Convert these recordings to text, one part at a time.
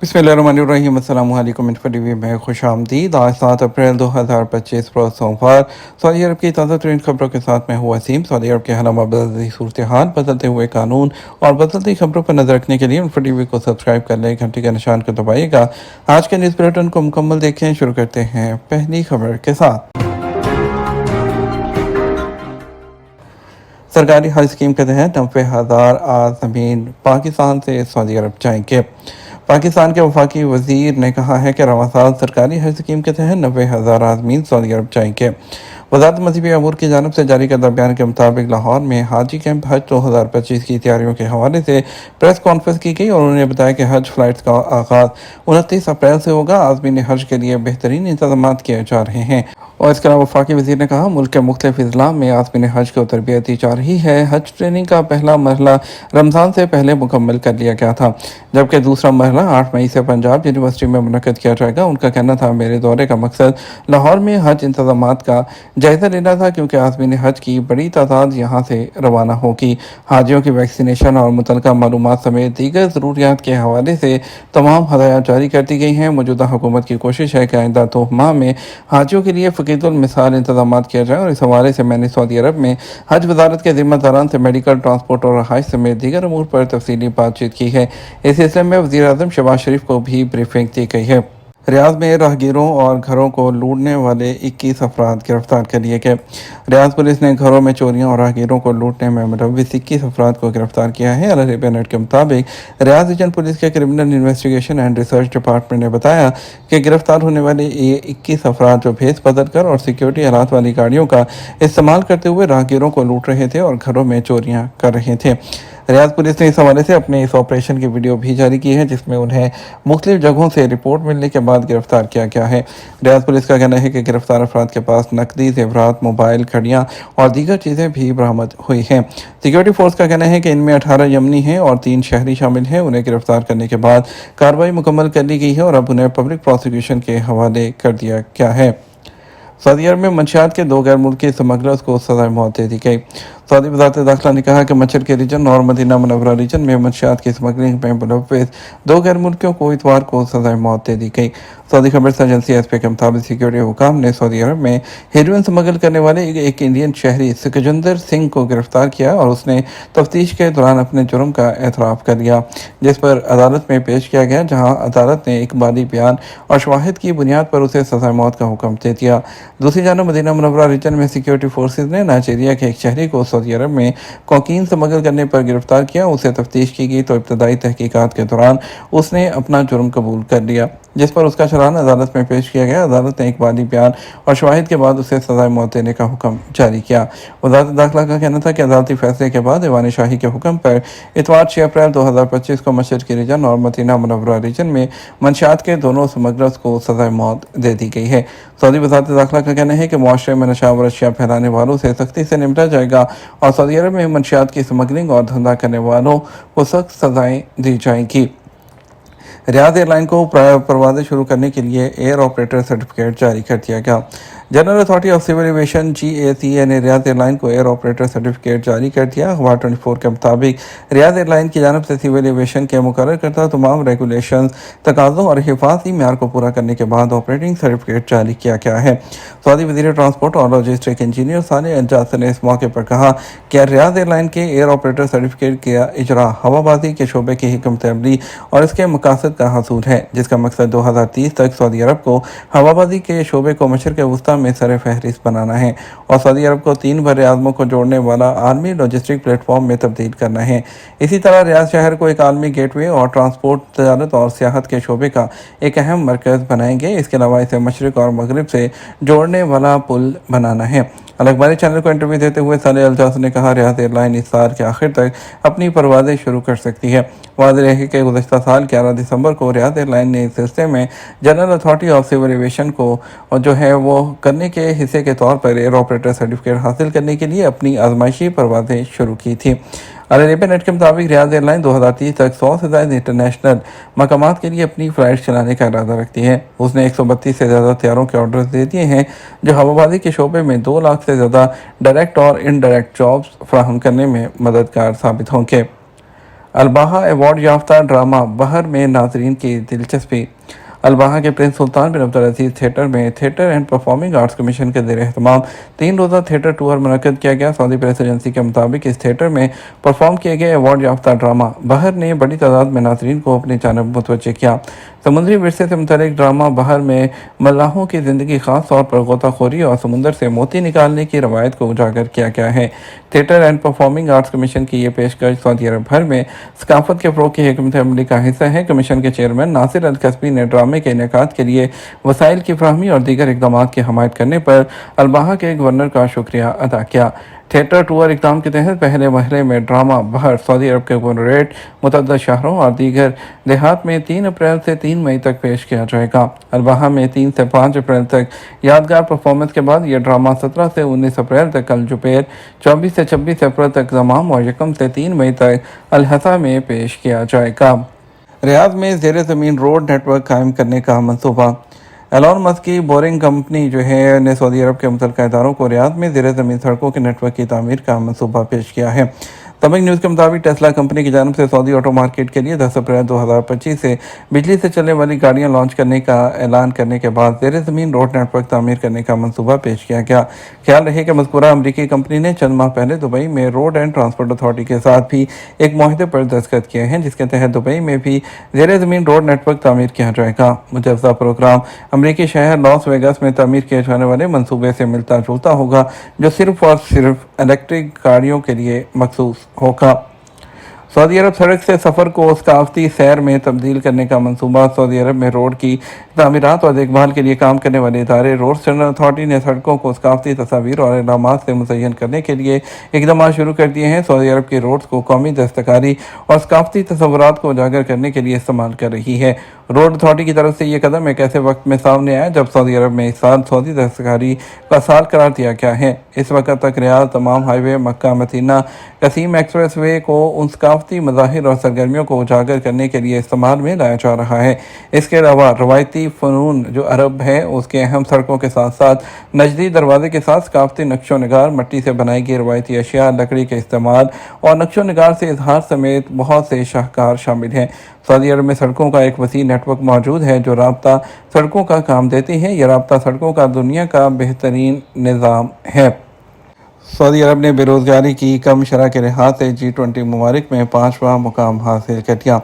बिस्मिल्लाहिर्रहमानिर्रहीम। अस्सलामु अलैकुम। टीवी में खुश आमदीद। आज 7 अप्रैल 2025 रोज़ सोमवार सऊदी अरब की ताज़ा तरीन खबरों के साथ मैं हूँ वसीम। सऊदी अरब के हालात बदलती सूरत हाल, बदलते हुए कानून और बदलती खबरों पर नजर रखने के लिए टीवी को सब्सक्राइब कर लें, घंटी के निशान को दबाइएगा। आज के न्यूज़ बुलेटिन को मुकम्मल देखें। शुरू करते हैं पहली खबर के साथ। सरकारी हज स्कीम के तहत 90,000 आज़मीन पाकिस्तान से सऊदी अरब जाएंगे। पाकिस्तान के वफाकी वजीर ने कहा है कि रवां साल सरकारी हज स्कीम के तहत 90,000 आज़मीन सऊदी अरब जाएंगे। वज़ारत मज़हबी अमूर की जानिब से जारी करदा बयान के मुताबिक लाहौर में हाजी कैंप हज 2025 की तैयारियों के हवाले से प्रेस कॉन्फ्रेंस की गई और उन्होंने बताया कि हज फ्लाइट्स का आगाज़ 29 अप्रैल से होगा। आज़मीन हज के लिए बेहतरीन इंतजाम किए जा रहे हैं। और इसके अलावा वफाकी वज़ीर ने कहा, मुल्क के मुख्तलिफ अजला में आज़मीन हज को तरबियत दी जा रही है। हज ट्रेनिंग का पहला मरहला रमज़ान से पहले मुकम्मल कर लिया गया था, जबकि दूसरा मरहला 8 मई से पंजाब यूनिवर्सिटी में मुनक़्क़द किया जाएगा। उनका कहना था, मेरे दौरे का मकसद लाहौर में हज इंतजामात का जायज़ा लेना था, क्योंकि आज़मीन हज की बड़ी तादाद यहाँ से रवाना होगी। हाजियों की वैक्सीनेशन और मुतल्लिक़ा मालूमात समेत दीगर ज़रूरियात के हवाले से तमाम हदायत जारी कर दी गई हैं। मौजूदा हुकूमत की कोशिश है कि आइंदा 2 माह में हाजियों के लिए मिसाल इंतजाम किया जाए। और इस हवाले से मैंने सऊदी अरब में हज वजारत के जिम्मेदारान से मेडिकल, ट्रांसपोर्ट और रहाइश समेत दीगर अमूर पर तफसीली बातचीत की है। इस सिलसिले में वज़ीर आज़म शहबाज शरीफ को भी ब्रीफिंग दी गई है। रियाद में राहगीरों और घरों को लूटने वाले 21 अफराद गिरफ्तार कर लिए गए। रियाद पुलिस ने घरों में चोरियों और राहगीरों को लूटने में मुलव्विस 21 अफराद को गिरफ्तार किया है। अल अरेबिया नेट के मुताबिक रियाद रीजन पुलिस के criminal investigation and research department ने बताया कि गिरफ्तार होने वाले ये 21 अफराद जो भेस बदल कर और सिक्योरिटी आलात वाली गाड़ियों का इस्तेमाल करते हुए राहगीरों को लूट रहे थे और घरों में चोरियाँ कर रहे थे। रियाद पुलिस ने इस हवाले से अपने इस ऑपरेशन की वीडियो भी जारी की है, जिसमें उन्हें मुख्तलिफ जगहों से रिपोर्ट मिलने के बाद गिरफ्तार किया गया है। रियाद पुलिस का कहना है कि गिरफ्तार अफराद के पास नकदी, जेवरात, मोबाइल, घड़ियाँ और दीगर चीज़ें भी बरामद हुई हैं। सिक्योरिटी फोर्स का कहना है कि इनमें 18 यमनी हैं और 3 शहरी शामिल हैं। उन्हें गिरफ्तार करने के बाद कार्रवाई मुकम्मल कर ली गई है और अब उन्हें पब्लिक प्रोसिक्यूशन के हवाले कर दिया गया है। सऊदी अरब में मंशियात के 2 गैर मुल्की स्मगलर्स को सज़ाए मौत दे दी गई। सऊदी वज़ारत दाखिला ने कहा कि मच्छर के रीजन और मदीना मुनव्वरा रीजन में मंशियात की स्मगलिंग में मुलव्विस 2 गैर मुल्कियों को इतवार को सज़ाए मौत दे दी गई। सऊदी खबर एजेंसी एसपी के मुताबिक सिक्योरिटी हुकाम ने सऊदी अरब में हेरोइन स्मगल करने वाले एक इंडियन शहरी सिकंदर सिंह को गिरफ्तार किया और उसने तफ्तीश के दौरान अपने जुर्म का एतराफ़ कर लिया, जिस पर अदालत में पेश किया गया, जहाँ अदालत ने इकबाली बयान और शवाहिद की बुनियाद पर उसे सज़ाए मौत का हुक्म दे दिया। दूसरी जानब मदीना मुनव्वरा रीजन में सिक्योरिटी फोर्सेज ने नाइजीरिया के एक शहरी को सऊदी अरब में कोकीन स्मगल करने पर गिरफ्तार किया। उसे तफ्तीश की गई तो इब्तदाई तहकीकात के दौरान उसने अपना जुर्म कबूल कर लिया, जिस पर उसका चालान अदालत में पेश किया गया। अदालत ने इकबाली बयान और शवाहिद के बाद उसे सज़ाए मौत देने का हुक्म जारी किया। वज़ारत दाखिला का कहना था कि अदालती फैसले के बाद दीवान शाही के हुक्म पर इतवार 6 अप्रैल 2025 को मशरक़ी रीजन और मदीना मुनव्वरा रीजन में मंशियात के दोनों स्मगलर्स को सज़ाए मौत दे दी गई है। सऊदी वज़ारत दाखिला का कहना है कि मुआशरे में नशा व अशिया फैलाने वालों से सख्ती से निपटा जाएगा और सऊदी अरब में मंशियात की स्मगलिंग और धंधा करने वालों को सख्त सज़ाएँ दी जाएंगी। रियाद एयरलाइन को परवाज़ें शुरू करने के लिए एयर ऑपरेटर सर्टिफिकेट जारी कर दिया गया। General authority of civil aviation GACA ने रियाद एयरलाइन को एयर ऑपरेटर सर्टिफिकेट जारी कर दिया। अखबार 24 के मुताबिक रियाद एयरलाइन की जानब से सिविल एविएशन के मुकर्रर करता तमाम रेगुलेशन, तकाज़ों और हिफाजती म्यार को पूरा करने के बाद ऑपरेटिंग सर्टिफिकेट जारी किया गया है। सऊदी वज़ीर ट्रांसपोर्ट और लॉजिस्टिक इंजीनियर साले अल-जासर ने इस मौके पर कहा कि रियाद एयरलाइन के एयर ऑपरेटर सर्टिफिकेट का इजरा हवाबाजी के शोबे की हिकमत अमली और इसके मकासद का हसूल है, जिसका मकसद 2030 तक सऊदी अरब को हवाबाजी के शोबे को मशरक़ वस्ती में सर फहरिस्त बनाना है और सऊदी अरब को 3 बर्रे आज़मों को जोड़ने वाला आलमी लॉजिस्टिक प्लेटफॉर्म में तब्दील करना है। इसी तरह रियाद शहर को एक आलमी गेटवे और ट्रांसपोर्ट, तजारत और सियाहत के शोबे का एक अहम मरकज़ बनाएंगे। इसके अलावा इसे मशरक़ और मगरब से जोड़ने वाला पुल बनाना है। अल-अखबारी चैनल को इंटरव्यू देते हुए साले अल-जासर ने कहा, रियाद एयरलाइन इस साल के आखिर तक अपनी परवाज़ें शुरू कर सकती है। वाज़ेह है कि गुज़श्ता साल 11 दिसंबर को रियाद एयरलाइन ने इस सिलसिले में general authority of civil aviation को जो है वो करने के हिस्से के तौर पर एयर ऑपरेटर सर्टिफिकेट हासिल करने के लिए अपनी आजमाइशी परवाज़ें शुरू की थी। अल अरेबिया नेट के मुताबिक रियाद एयरलाइन 2030 तक 100 से ज़्यादा इंटरनेशनल मकामात के लिए अपनी फ़्लाइट चलाने का इरादा रखती है। उसने 132 से ज़्यादा तैयारों के ऑर्डर दे दिए हैं, जो हवाबाजी के शोबे में 2 लाख से ज़्यादा डायरेक्ट और इनडायरेक्ट जॉब्स फराहम करने में मददगार साबित होंगे। الباحہ ایوارڈ یافتہ ڈرامہ بہر میں ناظرین کی دلچسپی۔ الباحہ کے پرنس سلطان بن عبدالعزیز تھیٹر میں theatre and performing arts commission کے زیر اہتمام 3 روزہ تھیٹر ٹور منعقد کیا گیا۔ سعودی پریس ایجنسی کے مطابق اس تھیٹر میں پرفارم کیے گئے ایوارڈ یافتہ ڈرامہ بہر نے بڑی تعداد میں ناظرین کو اپنی جانب متوجہ کیا۔ سمندری ورثے سے متعلق ڈرامہ بہر میں ملاحوں کی زندگی، خاص طور پر غوطہ خوری اور سمندر سے موتی نکالنے کی روایت کو اجاگر کیا گیا ہے۔ Theatre and performing arts commission کی یہ پیشکش سعودی عرب بھر میں ثقافت کے فروغ کی حکمت عملی کا حصہ ہے۔ کمیشن کے چیئرمین ناصر الکسبی نے ڈرامے کے انعقاد کے لیے وسائل کی فراہمی اور دیگر اقدامات کی حمایت کرنے پر الباحہ کے گورنر کا شکریہ ادا کیا۔ تھیٹر ٹور اقدام کے تحت پہلے مرحلے میں ڈرامہ بہر سعودی عرب کے گورنریٹ، متعدد شہروں اور دیگر دیہات میں 3 اپریل سے 3 مئی تک پیش کیا جائے گا۔ الباحہ میں 3 سے 5 اپریل تک یادگار پرفارمنس کے بعد یہ ڈرامہ 17 سے 19 اپریل تک الجبیر، 24 سے 26 اپریل تک دمام اور 1 سے 3 مئی تک الحسا میں پیش کیا جائے گا۔ ریاض میں زیر زمین روڈ نیٹ ورک قائم کرنے کا منصوبہ۔ ایلون مسک کی بورنگ کمپنی نے سعودی عرب کے متعلقہ اداروں کو ریاض میں زیر زمین سڑکوں کے نیٹ ورک کی تعمیر کا منصوبہ پیش کیا ہے۔ سابق نیوز کے مطابق ٹیسلا کمپنی کی جانب سے سعودی آٹو مارکیٹ کے لیے 10 اپریل 2025 سے بجلی سے چلنے والی گاڑیاں لانچ کرنے کا اعلان کرنے کے بعد زیر زمین روڈ نیٹ ورک تعمیر کرنے کا منصوبہ پیش کیا گیا۔ خیال رہے کہ مذکورہ امریکی کمپنی نے چند ماہ پہلے دبئی میں روڈ اینڈ ٹرانسپورٹ اتھارٹی کے ساتھ بھی ایک معاہدے پر دستخط کیے ہیں، جس کے تحت دبئی میں بھی زیر زمین روڈ نیٹ ورک تعمیر کیا جائے گا۔ مجوزہ پروگرام امریکی شہر لاس ویگس میں تعمیر کیے جانے والے منصوبے سے ملتا جلتا ہوگا، جو صرف اور صرف الیکٹرک گاڑیوں کے لیے مخصوص ہوگا۔ سعودی عرب سڑک سے سفر کو ثقافتی سیر میں تبدیل کرنے کا منصوبہ۔ سعودی عرب میں روڈ کی تعمیرات اور دیکھ بھال کے لیے کام کرنے والے ادارے روڈ اسٹینڈرڈ اتھارٹی نے سڑکوں کو ثقافتی تصاویر اور علامات سے مزین کرنے کے لیے اقدامات شروع کر دیے ہیں۔ سعودی عرب کی روڈز کو قومی دستکاری اور ثقافتی تصورات کو اجاگر کرنے کے لیے استعمال کر رہی ہے۔ روڈ اتھارٹی کی طرف سے یہ قدم ایک ایسے وقت میں سامنے آیا جب سعودی عرب میں اس سال سعودی دستکاری کا سال قرار دیا گیا ہے۔ اس وقت تک ریاض تمام ہائی وے، مکہ مدینہ قصیم ایکسپریس وے کو ان ثقافتی مظاہر اور سرگرمیوں کو اجاگر کرنے کے لیے استعمال میں لایا جا رہا ہے۔ اس کے علاوہ روایتی فنون جو عرب ہے اس کے اہم سڑکوں کے ساتھ ساتھ نجدی دروازے کے ساتھ ثقافتی نقش و نگار، مٹی سے بنائی گئی روایتی اشیاء، لکڑی کے استعمال اور نقش و نگار سے اظہار سمیت بہت سے شاہکار شامل ہیں۔ سعودی عرب میں سڑکوں کا ایک وسیع نیٹ ورک موجود ہے جو رابطہ سڑکوں کا کام دیتی ہے۔ یہ رابطہ سڑکوں کا دنیا کا بہترین نظام ہے۔ سعودی عرب نے بے روزگاری کی کم شرح کے لحاظ سے G20 ممالک میں 5واں مقام حاصل کر لیا۔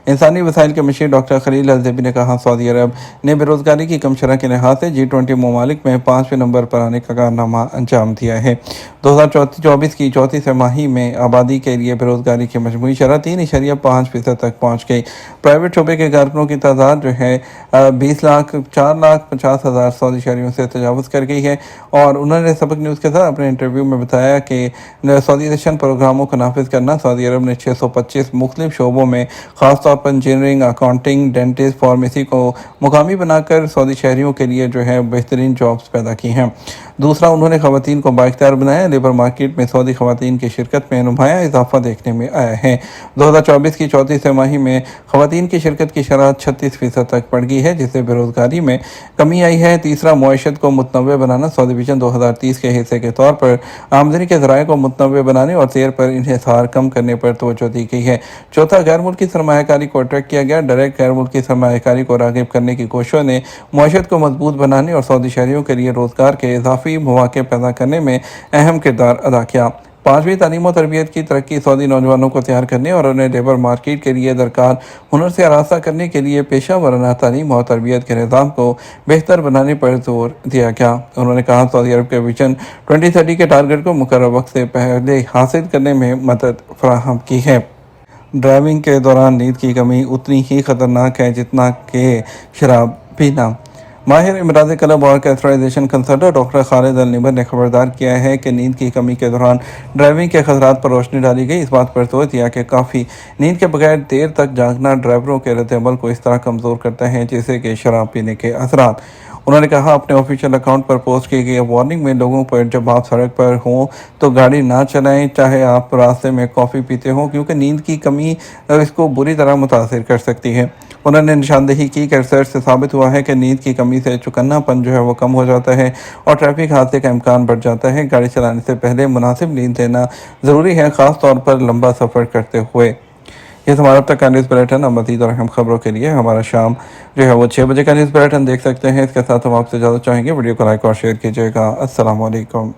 انسانی وسائل کے مشیر ڈاکٹر خلیل الزیبی نے کہا، سعودی عرب نے بے روزگاری کی کم شرح کے لحاظ سے G20 ممالک میں 5ویں نمبر پر آنے کا کارنامہ انجام دیا ہے۔ 2024 کی چوتھی سہ ماہی میں آبادی کے لیے بے روزگاری کی مجموعی شرح 3.5% تک پہنچ گئی۔ پرائیویٹ شعبے کے کارکنوں کی تعداد 4,50,000 سعودی شہریوں سے تجاوز کر گئی ہے، اور انہوں نے سبق نیوز کے ساتھ اپنے انٹرویو میں بتایا کہ سعودیزیشن پروگراموں کو نافذ کرنا سعودی عرب نے 625 مختلف شعبوں میں، خاص طور پر انجینئرنگ، اکاؤنٹنگ، ڈینٹسٹ، فارمیسی کو مقامی بنا کر سعودی شہریوں کے لیے بہترین جابز پیدا کی ہیں۔ دوسرا، انہوں نے خواتین کو بااختیار بنایا۔ لیبر مارکیٹ میں سعودی خواتین کی شرکت میں نمایاں اضافہ دیکھنے میں آیا ہے۔ 2024 کی چوتھی سہ ماہی میں خواتین کی شرکت کی شرح 36% تک بڑھ گئی ہے، جس سے بے روزگاری میں کمی آئی ہے۔ تیسرا، معیشت کو متنوع بنانا۔ سعودی ویژن 2030 کے حصے کے طور پر آمدنی کے ذرائع کو متنوع بنانے اور زیر پر انحصار کم کرنے پر توجہ دی گئی ہے۔ چوتھا، غیر ملکی سرمایہ کاری کو اٹریکٹ کیا گیا۔ ڈائریکٹ غیر ملکی سرمایہ کاری کو راغب کرنے کی کوششوں نے معیشت کو مضبوط بنانے اور سعودی شہریوں کے لیے روزگار کے اضافی مواقع پیدا کرنے میں اہم کردار ادا کیا۔ 5ویں، تعلیم و تربیت کی ترقی۔ سعودی نوجوانوں کو تیار کرنے اور انہیں لیبر مارکیٹ کے لیے درکار ہنر سے آراستہ کرنے کے لیے پیشہ ورانہ تعلیم اور تربیت کے نظام کو بہتر بنانے پر زور دیا گیا۔ انہوں نے کہا، سعودی عرب کے ویژن 2030 کے ٹارگٹ کو مقررہ وقت سے پہلے حاصل کرنے میں مدد فراہم کی ہے۔ ڈرائیونگ کے دوران نیند کی کمی اتنی ہی خطرناک ہے جتنا کہ شراب پینا۔ ماہر امراض قلب اور کیتھرائزیشن کنسلٹنٹ ڈاکٹر خالد النمر نے خبردار کیا ہے کہ نیند کی کمی کے دوران ڈرائیونگ کے خطرات پر روشنی ڈالی گئی۔ اس بات پر زور دیا کہ کافی نیند کے بغیر دیر تک جاگنا ڈرائیوروں کے رد عمل کو اس طرح کمزور کرتا ہے جیسے کہ شراب پینے کے اثرات۔ انہوں نے کہا، اپنے آفیشیل اکاؤنٹ پر پوسٹ کی گئی وارننگ میں لوگوں پر جب آپ سڑک پر ہوں تو گاڑی نہ چلائیں، چاہے آپ راستے میں کافی پیتے ہوں، کیونکہ نیند کی کمی اس کو بری طرح متاثر کر سکتی ہے۔ انہوں نے نشاندہی کی کہ ریسرچ سے ثابت ہوا ہے کہ نیند کی کمی سے چکنا پن وہ کم ہو جاتا ہے اور ٹریفک حادثے کا امکان بڑھ جاتا ہے۔ گاڑی چلانے سے پہلے مناسب نیند لینا ضروری ہے، خاص طور پر لمبا سفر کرتے ہوئے۔ یہ ہمارا اب تک کا نیوز بلیٹن. اب مزید اور اہم خبروں کے لیے ہمارا شام جو ہے وہ 6 بجے کا نیوز بلیٹن دیکھ سکتے ہیں. اس کے ساتھ ہم آپ سے اجازت چاہیں گے. ویڈیو کو لائک اور شیئر کیجیے گا. السلام علیکم.